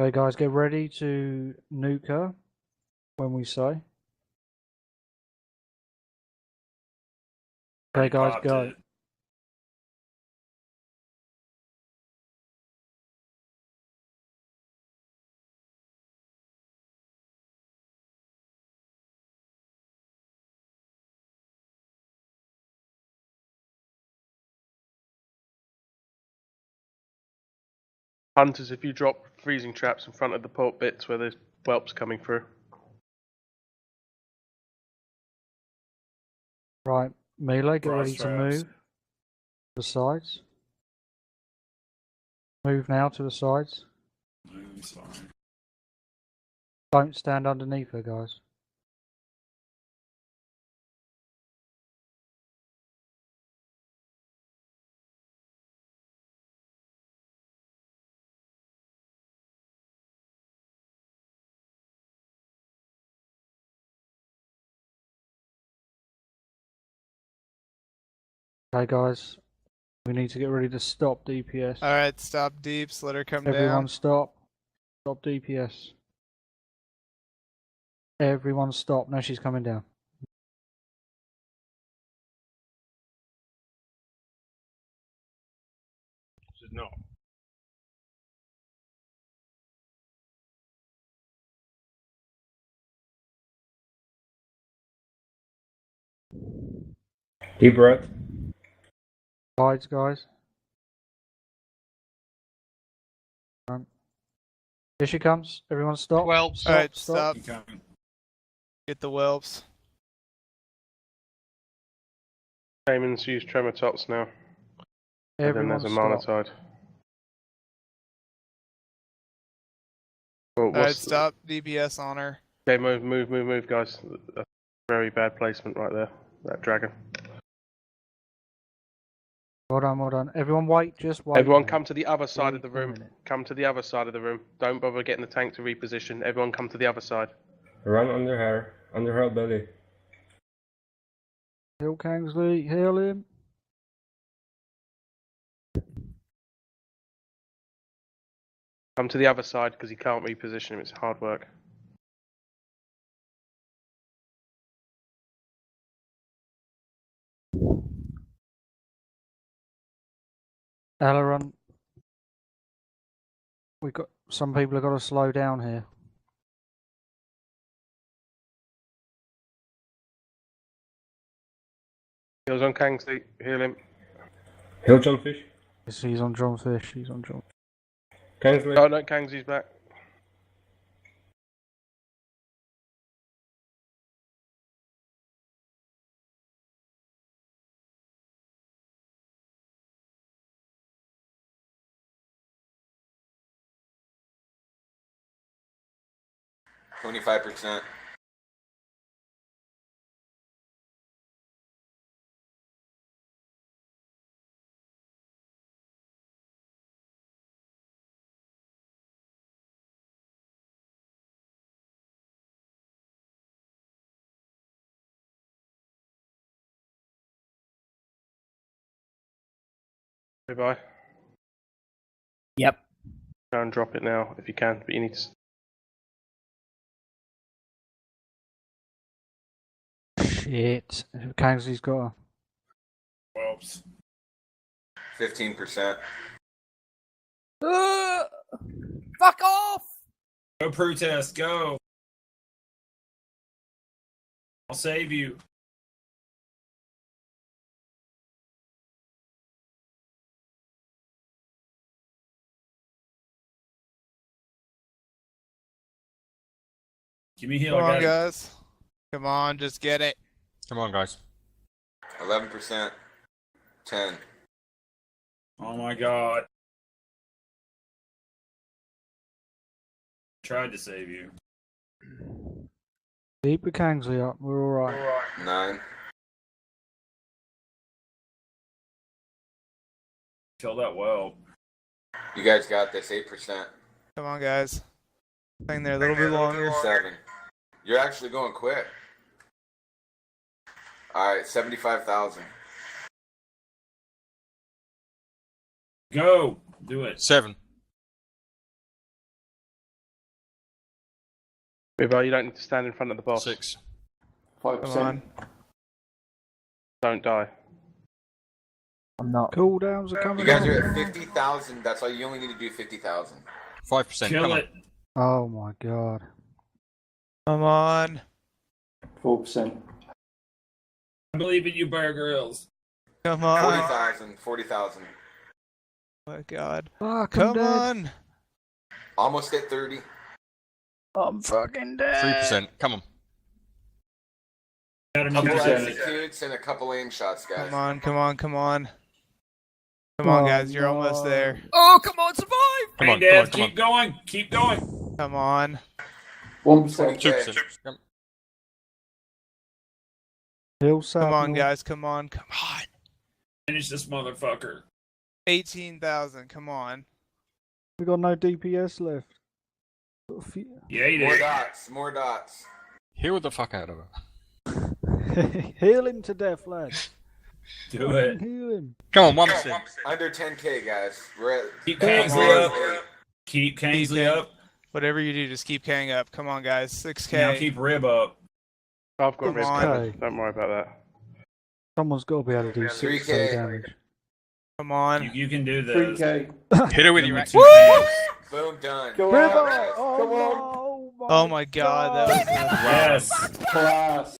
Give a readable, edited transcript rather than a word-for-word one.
Okay, guys, get ready to nuke her when we say. Okay, guys, go. It. Hunters, if you drop freezing traps in front of the port bits where there's whelps coming through. Right, melee, get Frost ready to traps. move. To the sides. Move now to the sides. Sorry. Don't stand underneath her, guys. Okay, guys, we need to get ready to stop DPS. Alright, stop deeps, let her come Everyone down. stop. Stop DPS. Everyone stop. Now she's coming down. She's not. Deep breath. Sides, guys. Here she comes. Everyone stop. Well, Stop, Alright, stop. stop. Get the whelps. Shaman's use tremor tots now. And then Everyone there's a stop. monotide. Well, Alright, stop DPS on her. Okay, move, guys. That's very bad placement right there. That dragon. Well done. Everyone wait, just wait. Everyone mate. come to the other side of the Wait a room. minute. Come to the other side of the room. Don't bother getting the tank to reposition. Everyone come to the other side. Run under her belly. Heal Kingsley, heal him. Come to the other side because he can't reposition him. It's hard work. Aileron. Some people have got to slow down here. Heals on Kingsley. Heal him. Hill Jumpfish. He's on John Fish. He's on John. Kingsley. Oh no, Kingsley's back. $25%. Goodbye. Yep. Go and drop it now if you can, but you need to. Shit. Kingsley's got her. Whelps. 15%. Fuck off! Go protest, go. I'll save you. Give me heal, Come I on, got it. guys. Come on, just get it. Come on, guys. 11%. 10. Oh my god. Tried to save you. Keep the Kingsley up. We're alright. 9. Kill that well. You guys got this. 8%. Come on, guys. Hang there a little bit longer. 7. You're actually going quick. Alright, 75,000. Go. Do it. 7. Bibbo, you don't need to stand in front of the boss. 6. 5%. Come on. Don't die. I'm not. Cooldowns are coming. You guys up. are at 50,000. That's all you only need to do 50,000. 5%. Kill Come it. Oh my god. Come on. 4%. I believe in you, Bear Grylls. Come on. 40,000. 40,000. Oh my god. Fuck, Come on. Almost at 30. I'm fucking dead. 3%. Come on. Got Couple enough executes and a couple aim shots, guys. Come on, come on, come on. Come on, Oh, guys, you're almost no. there. Oh, come on, survive! Come on, Dad, come on, keep going. Keep going. Come on. 1%. 2%. Come. Hill Come on, guys, come on, come on. Finish this motherfucker. 18,000, come on. We got no DPS left. Got a few- Yeah, you More did. dots. More dots. Heal the fuck out of her. Heal him to death, lad. Do it. Heal him. Come on, 1%. Under 10k, guys. We're at. Keep Come Kingsley on. up. Keep Kingsley Keep up. Whatever you do, just keep carrying up. Come on, guys, 6K. Now keep Rib up. I've got Come risk. on. Don't worry about that. Someone's got to be able to do 3K. 6k damage. Come on. You can do this. 3K. Hit her with Give your me axe. 2 pounds. Boom, done. Go River! on. Come on. Oh, Oh my god, that was Yes. Class.